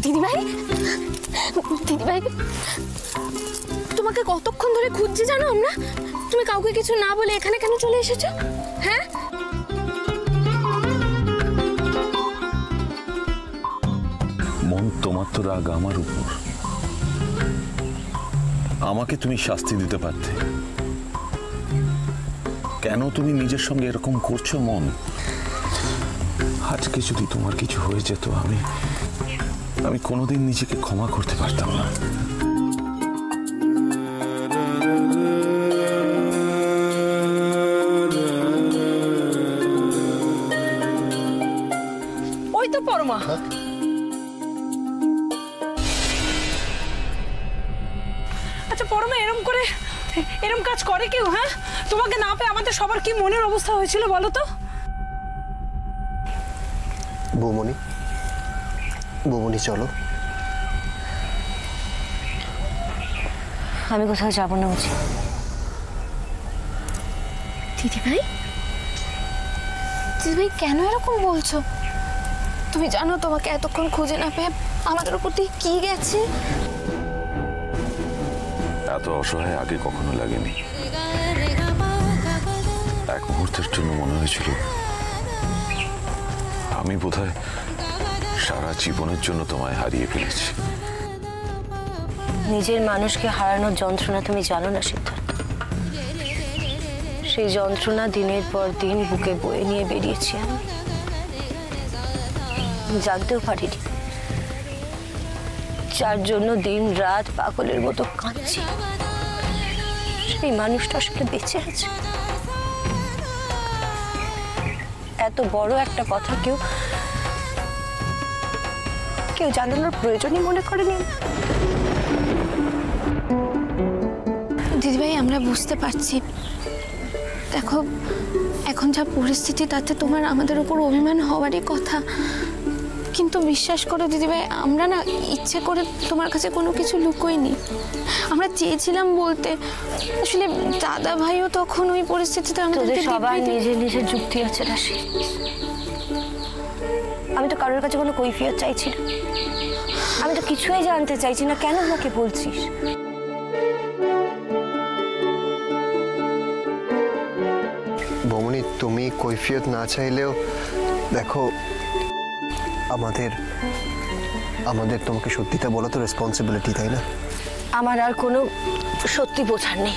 দিদিভাই, দিদিভাই তোমাকে কতক্ষণ ধরে খুঁজছি জানো আমরা? তুমি কাউকে কিছু না বলে এখানে কেন চলে এসেছো? হ্যাঁ, মন, তোমার তো রাগ আমার উপর। আমাকে তুমি শাস্তি দিতে পারতে, কেন তুমি নিজের সঙ্গে এরকম করছো মন? আজকে যদি তোমার কিছু হয়ে যেত, আমি কোনোদিন নিজেকে ক্ষমা করতে পারতাম না। ওই তো পরমা। আচ্ছা পরমা, এরম কাজ করে কেউ? হ্যাঁ, তোমাকে না পেয়ে আমাদের সবার কি মনের অবস্থা হয়েছিল বলো তো? বৌমনি চলো। আমি কোথাও যাব না বুঝি। দিদিভাই, দিদিভাই কেন এরকম বলছো? তুমি জানো তোমাকে এতক্ষণ খুঁজে না পেয়ে আমাদের উপর দিয়ে কি গেছে? এত অসহায় আগে কখনো লাগেনি। এক মুহূর্তের জন্য মনে হয়েছিল আমি বোধহয় সারা জীবনের জন্য তোমায় হারিয়ে ফেলেছি। নিজের মানুষকে হারানোর যন্ত্রণা তুমি জানো না সিদ্ধার্থ। সেই যন্ত্রণা দিনের পর দিন বুকে বয়ে নিয়ে বেরিয়েছি আমি। জানতেও পারিনি যার জন্য দিন রাত পাগলের মতো কাঁদছি, সেই মানুষটা আসলে বেঁচে আছে। এত বড় একটা কথা কেউ জানানোর প্রয়োজনই মনে করেনি। দিদিভাই আমরা বুঝতে পারছি, দেখো এখন যা পরিস্থিতি তাতে তোমার আমাদের উপর অভিমান হওয়ারই কথা, কিন্তু বিশ্বাস করো দিদিভাই, আমরা না ইচ্ছে করে তোমার কাছে কোনো কিছু লুকোইনি। আমরা চেয়েছিলাম বলতে, আসলে দাদা ভাইও তখন ওই পরিস্থিতিতে আমাদের সবার নিজের নিজের যুক্তি আছে রাশি। আমি তো কারোর কাছে কোনো কৈফিয়ত চাইছি না, আমি তো কিছুই জানতে চাইছি না। কেন আমাকে বলছিস? বৌমনি তুমি কৈফিয়ত না চাইলেও দেখো, আমাদের তোমাকে সত্যিটা বলা তো রেসপন্সিবিলিটি, তাই না? আমার আর কোনো সত্যি বোঝার নেই।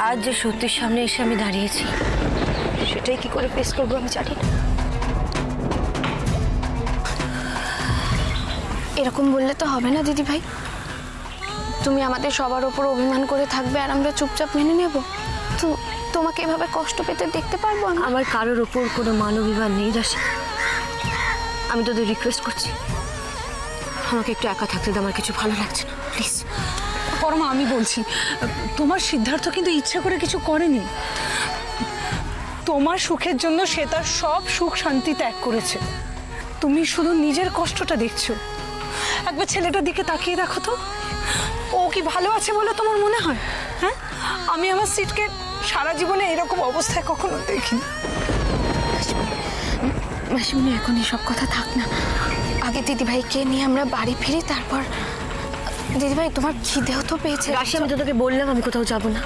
আজ যে সত্যির সামনে এসে আমি দাঁড়িয়েছি, সেটাই কি করে ফেস করবো আমি জানি না। এরকম বললে তো হবে না দিদিভাই। তুমি আমাদের সবার ওপর অভিমান করে থাকবে আর আমরা চুপচাপ মেনে নেব? তো তোমাকে এভাবে কষ্ট পেতে দেখতে পারবো? আমার কারোর ওপর কোনো মানবিমান নেই রাশি। আমি তোদের রিকোয়েস্ট করছি, আমাকে একটু একা থাকতে দাও, আমার কিছু ভালো লাগছে না, প্লিজ। পরমা আমি বলছি, তোমার সিদ্ধার্থ কিন্তু ইচ্ছা করে কিছু করেনি। তোমার সুখের জন্য সে তার সব সুখ শান্তি ত্যাগ করেছে। তুমি শুধু নিজের কষ্টটা দেখছো। একবার ছেলেটার দিকে তাকিয়ে দেখো তো, ও কি ভালো আছে বলে তোমার মনে হয়? হ্যাঁ, আমি আমার সিটকে সারা জীবনে এরকম অবস্থায় কখনো দেখিনি। মাসিমণি এখন এসব কথা থাক না, আগে দিদিভাইকে নিয়ে আমরা বাড়ি ফিরি, তারপর। দিদিভাই তোমার খিদেও তো পেয়েছে। রাশি, আমি তো তোকে বললাম আমি কোথাও যাব না।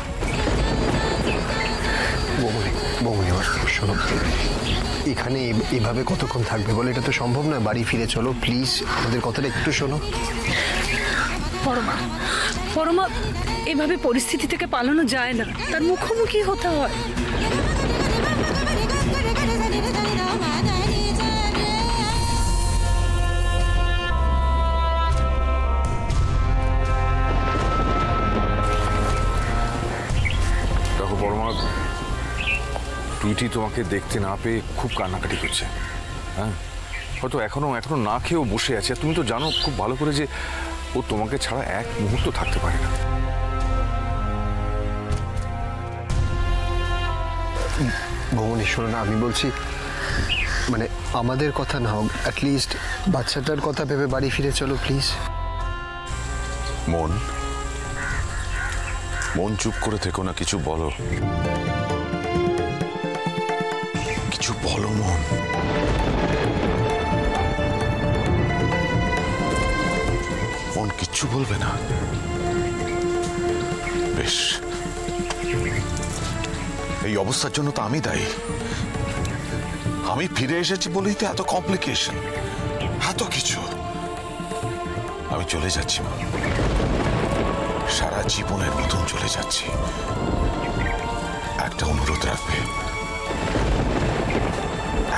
বৌমনি আমার শোনো, এখানে এভাবে কতক্ষণ থাকবে বলে? এটা তো সম্ভব না। বাড়ি ফিরে চলো প্লিজ, আমাদের কথাটা একটু শোনো। পরমা, এভাবে পরিস্থিতি থেকে পালানো যায় না, তার মুখোমুখি হতে হয়। দেখো পরমা, টুইটি তোমাকে দেখতে না পেয়ে খুব কান্নাকাটি করছে। হ্যাঁ, হয়তো এখনো না খেয়েও বসে আছে। তুমি তো জানো খুব ভালো করে যে ও তোমাকে ছাড়া এক মুহূর্ত থাকতে পারে না। বৌমনি শোনো না, আমি বলছি মানে আমাদের কথা না হোক, অ্যাটলিস্ট বাচ্চাটার কথা ভেবে বাড়ি ফিরে চলো প্লিজ। মন চুপ করে থেকো না, কিছু বলো, কিছু বলো মন। কিচ্ছু বলবে না? বেশ, এই অবস্থার জন্য তো আমি দায়ী। আমি ফিরে এসেছি বলেই তো এত কমপ্লিকেশন, এত কিছু। আমি চলে যাচ্ছি মা, সারা জীবনের মতন চলে যাচ্ছি। একটা অনুরোধ রাখবে,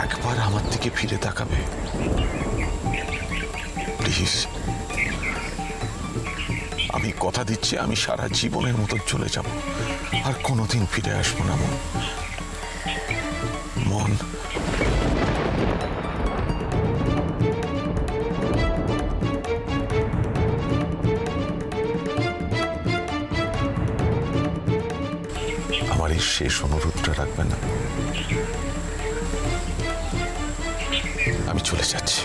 একবার আমার দিকে ফিরে তাকাবে প্লিজ। আমি কথা দিচ্ছি, আমি সারা জীবনের মতন চলে যাব, আর কোনোদিন ফিরে আসবো না মন। মন, আমার এই শেষ অনুরোধটা রাখবে না? আমি চলে যাচ্ছি।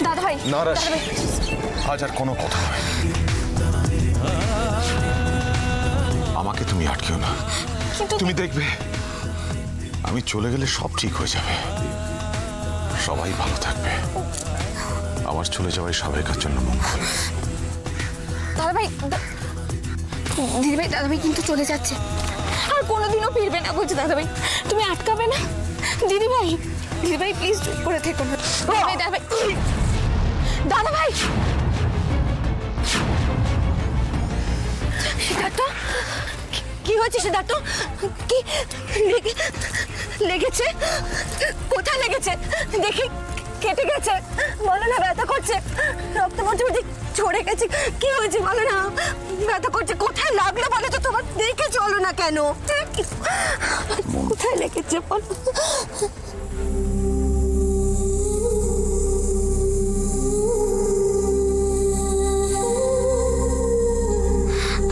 দাদা ভাই, না রাশি, আজ আর কোনো কথা নয়। আমাকে তুমি আটকেও না। তুমি দেখবে আমি চলে গেলে সব ঠিক হয়ে যাবে, সবাই ভালো থাকবে। আমার চলে যাওয়াই সবাইকার জন্য মঙ্গল। দাদা ভাই, দিদি ভাই, দাদা ভাই কিন্তু চলে যাচ্ছে, আর কোনোদিনও ফিরবে না বলছে। দাদা ভাই, তুমি আটকাবে না? দিদি ভাই, দিদি ভাই প্লিজ চুপ করে থেকো না। দিদি ভাই, দাদা ভাই, দাদা ভাই। সিদ্ধার্থ, কি হয়েছে সিদ্ধার্থ? কি লেগেছে? কোথায় লেগেছে? দেখি, কেটে গেছে? বলো না, ব্যথা করছে, রক্ত পড়ছে, ঝরে গেছে। কি হয়েছে বলো না, ব্যথা করছে। কোথায় লাগলো বলো তো? তোমার দেখে চলো না কেন? কোথায় লেগেছে বলো?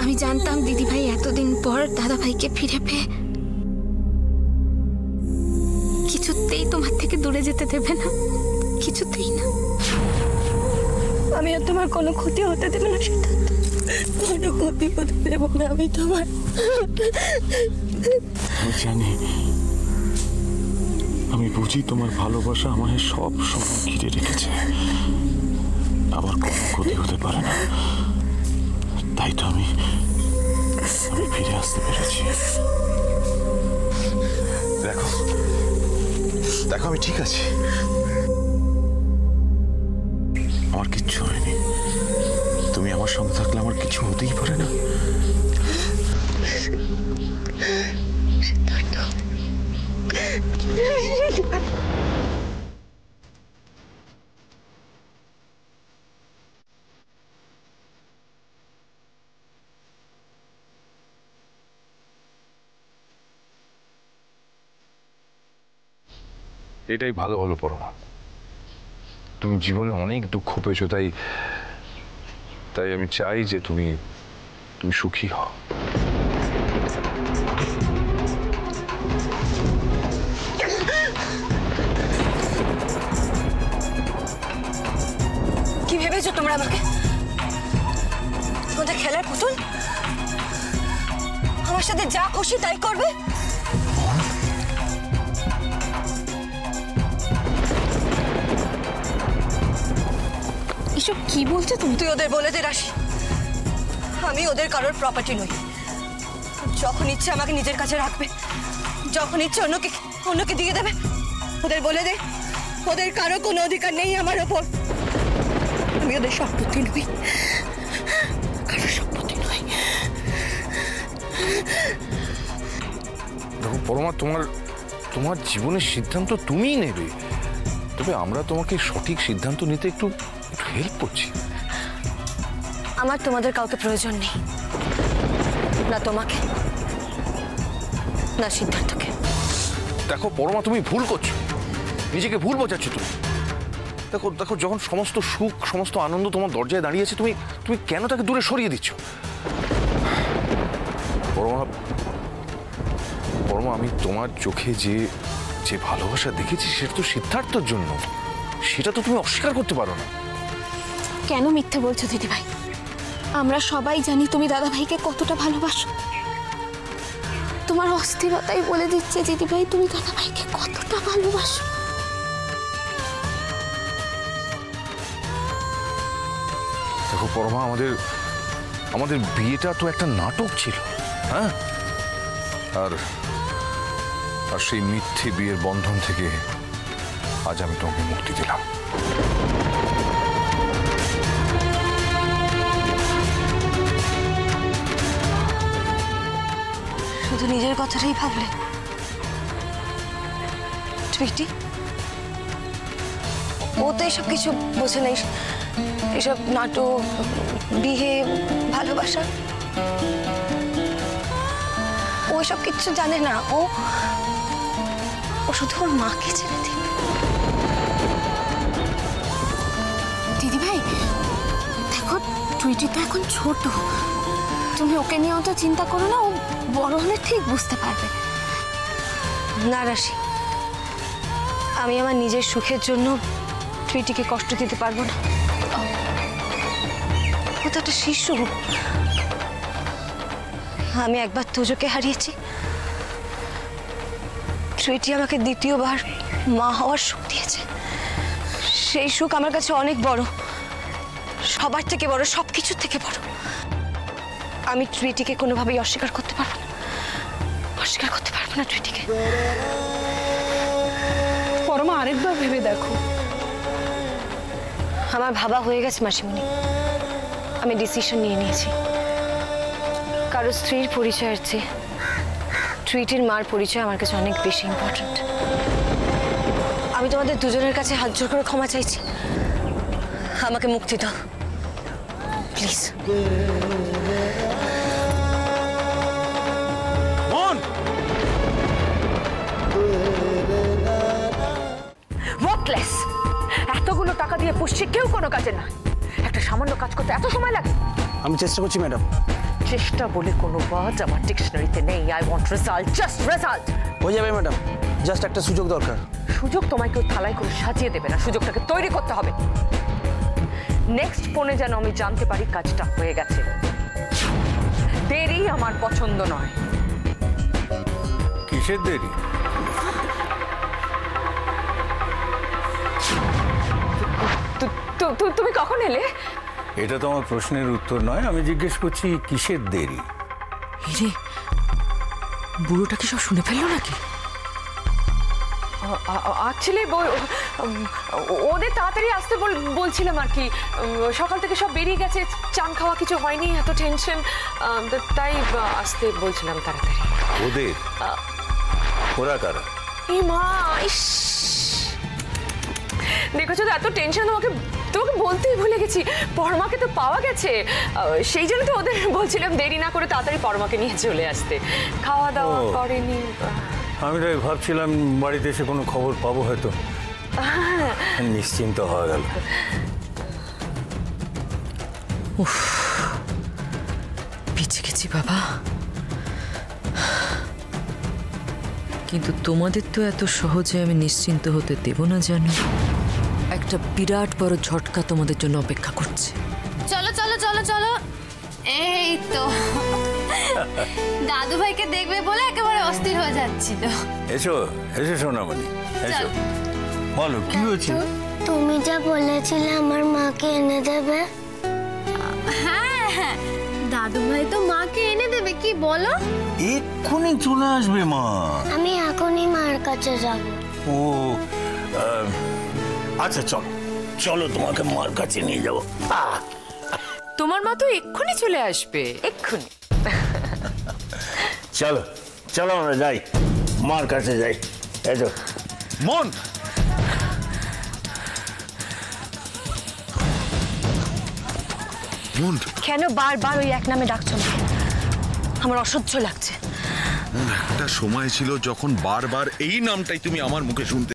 আমি জানতাম দিদি ভাই এতদিন পর দাদা ভাইকে ফিরে পেয়ে কিছুতেই তোমার থেকে দূরে যেতে দেবে না, কিছুতেই না। আমি আর তোমার কোনো ক্ষতি হতে দেবে না, সেটা কোনো ক্ষতি হতে দেবো না আমি তোমার। আমি জানি, আমি বুঝি তোমার ভালোবাসা আমায় সব সময় ঘিরে রেখেছে, আমার কোনো ক্ষতি হতে পারে না। তাই তো আমি ফিরে আসতে পেরেছি। দেখো দেখো, আমি ঠিক আছি, আমার কিচ্ছু হয়নি। তুমি আমার সঙ্গে থাকলে আমার কিছু হতেই পারে না। এটাই ভালো হলো পরমা। তুমি জীবনে অনেক দুঃখ পেয়েছো, তাই তাই আমি চাই যে তুমি সুখী হও। কি ভেবেছো তোমরা আমাকে? তোমাদের খেলার পুতুল? আমার সাথে যা খুশি তাই করবে? এসব কি বলছো তুমি? তুই ওদের বলে দে রাশি, আমি ওদের কারোর প্রপার্টি নই। যখন ইচ্ছে আমাকে নিজের কাছে রাখবে, যখন ইচ্ছে অন্যকে দিয়ে দেবে। ওদের বলে দে, ওদের কারো কোনো অধিকার নেই আমার ওপর। আমি ওদের সম্পত্তি নই, কারোর সম্পত্তি নই। দেখো পরমা, তোমার জীবনের সিদ্ধান্ত তুমিই নেবে, তবে আমরা তোমাকে সঠিক সিদ্ধান্ত নিতে একটু হেল্প করছি। আমার তোমাদের কাউকে প্রয়োজন নেই, না তোমাকে না সিদ্ধার্থকে। দেখো পরমা, তুমি ভুল করছো, নিজেকে ভুল বোঝাচ্ছ তুমি। দেখো দেখো, যখন সমস্ত সুখ সমস্ত আনন্দ তোমার দরজায় দাঁড়িয়েছে, তুমি কেন তাকে দূরে সরিয়ে দিচ্ছ? পরমা, আমি তোমার চোখে যে ভালোবাসা দেখেছি সেটা তো সিদ্ধার্থর জন্য, সেটা তো তুমি অস্বীকার করতে পারো না। কেন মিথ্যে বলছো দিদি ভাই? আমরা সবাই জানি তুমি দাদা ভাইকে কতটা ভালোবাসো। তোমার অস্থিরতাই বলে দিচ্ছে দিদি ভাই তুমি দাদা ভাইকে কতটা ভালোবাসো। দেখো পরমা, আমাদের আমাদের বিয়েটা তো একটা নাটক ছিল, হ্যাঁ? আর আর সেই মিথ্যে বিয়ের বন্ধন থেকে আজ আমি তোমাকে মুক্তি দিলাম। শুধু নিজের কথাটাই ভাবলে? টুইটি, ও তো এসব কিছু বোঝে নাই, এসব নাটক, বিয়ে, ভালোবাসা, ও এসব কিচ্ছু জানে না। ও ও শুধু ওর মাকে ছেড়ে দিবে। দিদি ভাই দেখো, টুইটি তো এখন ছোট, তুমি ওকে নিয়ে অত চিন্তা করো না, ও বড় হলে ঠিক বুঝতে পারবে। না রাশি, আমি আমার নিজের সুখের জন্য টুইটিকে কষ্ট দিতে পারবো না। ও তো একটা শিশু। আমি একবার তোজোকে হারিয়েছি, টুইটি আমাকে দ্বিতীয়বার মা হওয়ার সুখ দিয়েছে। সেই সুখ আমার কাছে অনেক বড়, সবার থেকে বড়, সবকিছুর থেকে বড়। আমি টুইটিকে কোনোভাবেই অস্বীকার করতে পারবো না, অস্বীকার করতে পারবো না টুইটিকে। পরমা, আরেকবার ভেবে দেখো। আমার ভাবা হয়ে গেছে মাসিমণি, আমি ডিসিশন নিয়ে নিয়েছি। কারো স্ত্রীর পরিচয়ের চেয়ে টুইটির মার পরিচয় আমার কাছে অনেক বেশি ইম্পর্ট্যান্ট। আমি তোমাদের দুজনের কাছে হাত জোর করে ক্ষমা চাইছি, আমাকে মুক্তি দাও প্লিজ। ওয়ার্কলেস, এতগুলো টাকা দিয়ে পুষছি, কেউ কোনো কাজে না। একটা সামান্য কাজ করতে এত সময় লাগে? আমি চেষ্টা করছি ম্যাডাম। চেষ্টা বলে কোনো ওয়ার্ড আমার ডিকশনারিতে নেই। I want result, just result. হয়ে যাবে ম্যাডাম, জাস্ট একটা সুযোগ দরকার। সুযোগ তোমায় কেউ থালায় করে সাজিয়ে দেবে না, সুযোগটাকে তৈরি করতে হবে। নেক্সট ফোনে যেন আমি জানতে পারি কাজটা হয়ে গেছে। দেরি আমার পছন্দ নয়। কিসের দেরি? তুমি কখন এলে? এটা তো আমার প্রশ্নের উত্তর নয়, আমি জিজ্ঞেস করছি কিসের দেরি। রে, বুড়োটা কি সব শুনে ফেললো নাকি? অ্যাকচুয়ালি ওদের তাড়াতাড়ি আসতে বলছিলাম আর কি। সকাল থেকে সব বেরিয়ে গেছে, চান খাওয়া কিছু হয়নি, এত টেনশন, তাই আসতে বলছিলাম তাড়াতাড়ি। ওদের? ওরা কারা? এই মা, ইস, দেখেছো তো, এত টেনশন তোমাকে বলতেই ভুলে গেছি। পরমাকে তো পাওয়া গেছে, সেই জন্য তো ওদের বলছিলাম দেরি না করে তাড়াতাড়ি পরমাকে নিয়ে চলে আসতে। খাওয়া দাওয়া করেনি। আমি তাই ভাবছিলাম বাড়িতে এসে কোনো খবর পাবো হয়তো, নিশ্চিন্ত হয়ে গেল। বেঁচে গেছি বাবা, কিন্তু তোমাদের তো এত সহজে আমি নিশ্চিন্ত হতে দেব না জানো। একটা বিরাট বড় ঝটকা তোমাদের জন্য অপেক্ষা করছে। চলো চলো চলো চলো, এই তো দাদু ভাইকে দেখবে বলে একেবারে অস্থির হয়ে যাচ্ছিল। এসো এসো সোনামণি, এসো, বলো কি হয়েছে? তুমি যা বলেছিলে আমার মাকে এনে দেবে। হ্যাঁ হ্যাঁ, দাদু ভাই তো মাকে এনে দেবে, কি বলো? এক্ষুনি চলে আসবে মা। আমি এখনই মার কাছে যাব। ও আচ্ছা, চলো চলো, তোমাকে মার কাছে নিয়ে যাবো। তোমার মা তো এক্ষুনি চলে আসবে, এক্ষুনি। চলো চলো, আমরা যাই, মার কাছে যাই। এসো মন। কেন বারবার ওই এক নামে ডাকছো না? আমার অসহ্য লাগছে। একটা সময় ছিল যখন বারবার এই নামটাই তুমি আমার মুখে শুনতে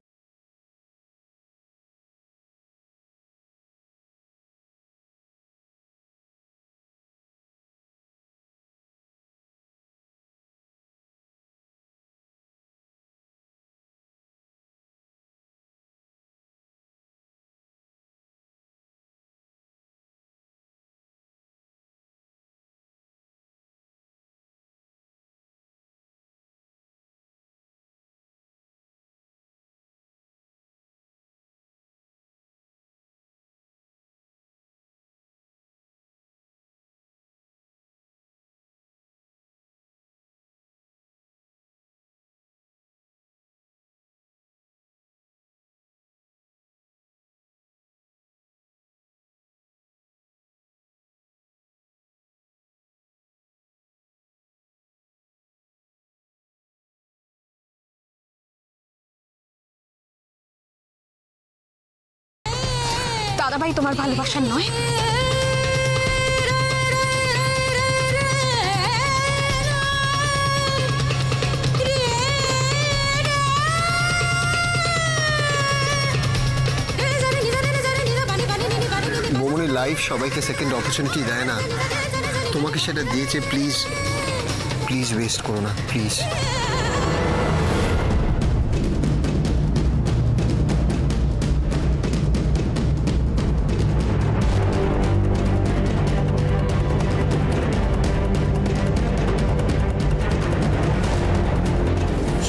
দাদাভাই তোমার ভালোবাসার নয়। বৌমনি লাইফ সবাইকে সেকেন্ড অপরচুনিটি দেয় না, তোমাকে সেটা দিয়েছে। প্লিজ প্লিজ ওয়েস্ট করো না, প্লিজ।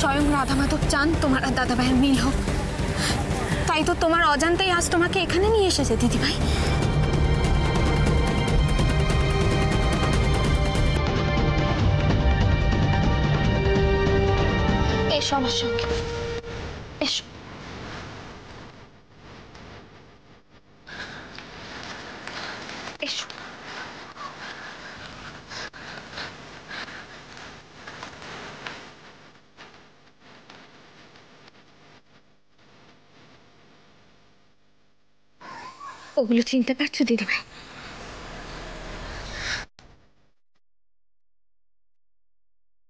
স্বয়ং রাধা মাধব চান তোমার আর দাদাভাইয়ের মিল হোক, তাই তো তোমার অজান্তেই আজ তোমাকে এখানে নিয়ে এসেছে দিদিভাই। এসো আমার সঙ্গে, এসো। এসো। ওগুলো চিনতে পারছো দিদিভাই?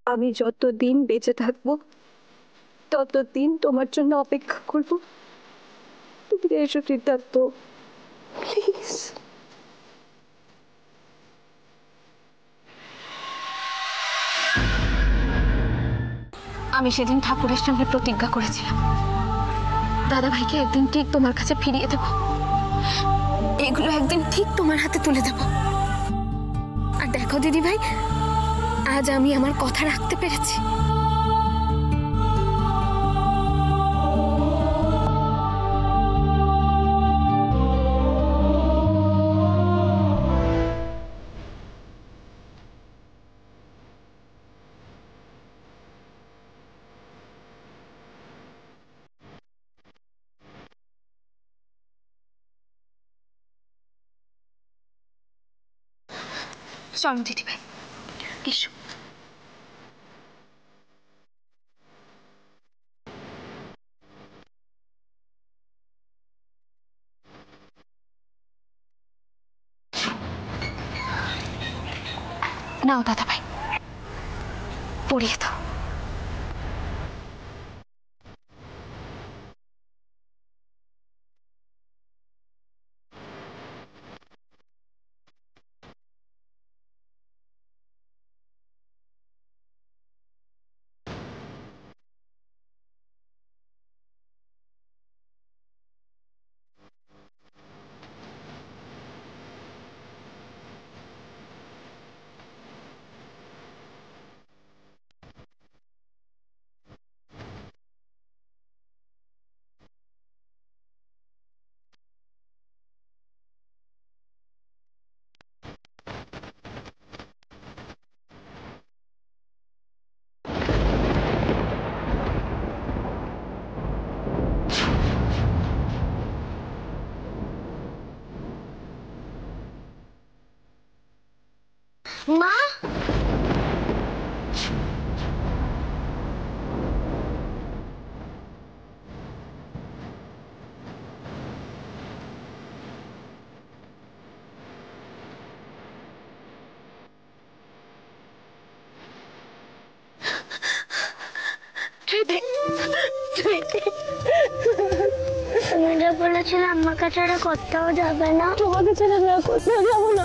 আমি যতদিন বেঁচে থাকবো ততদিন তোমার জন্য অপেক্ষা করবো। ফিরে এসো সিদ্ধার্থ, প্লিজ। আমি সেদিন ঠাকুরের সঙ্গে প্রতিজ্ঞা করেছিলাম দাদাভাইকে একদিন ঠিক তোমার কাছে ফিরিয়ে দেব, এগুলো একদিন ঠিক তোমার হাতে তুলে দেব। আর দেখো দিদিভাই, আজ আমি আমার কথা রাখতে পেরেছি। চলো দিদিভাই, এসো। নাও দাদাভাই, পড়িয়ে দাও। মা, তুমি যা বলেছিলে আমাকে ছাড়া কোথাও যাবে না। তোমাকে ছেড়ে না কোথাও যাবো না।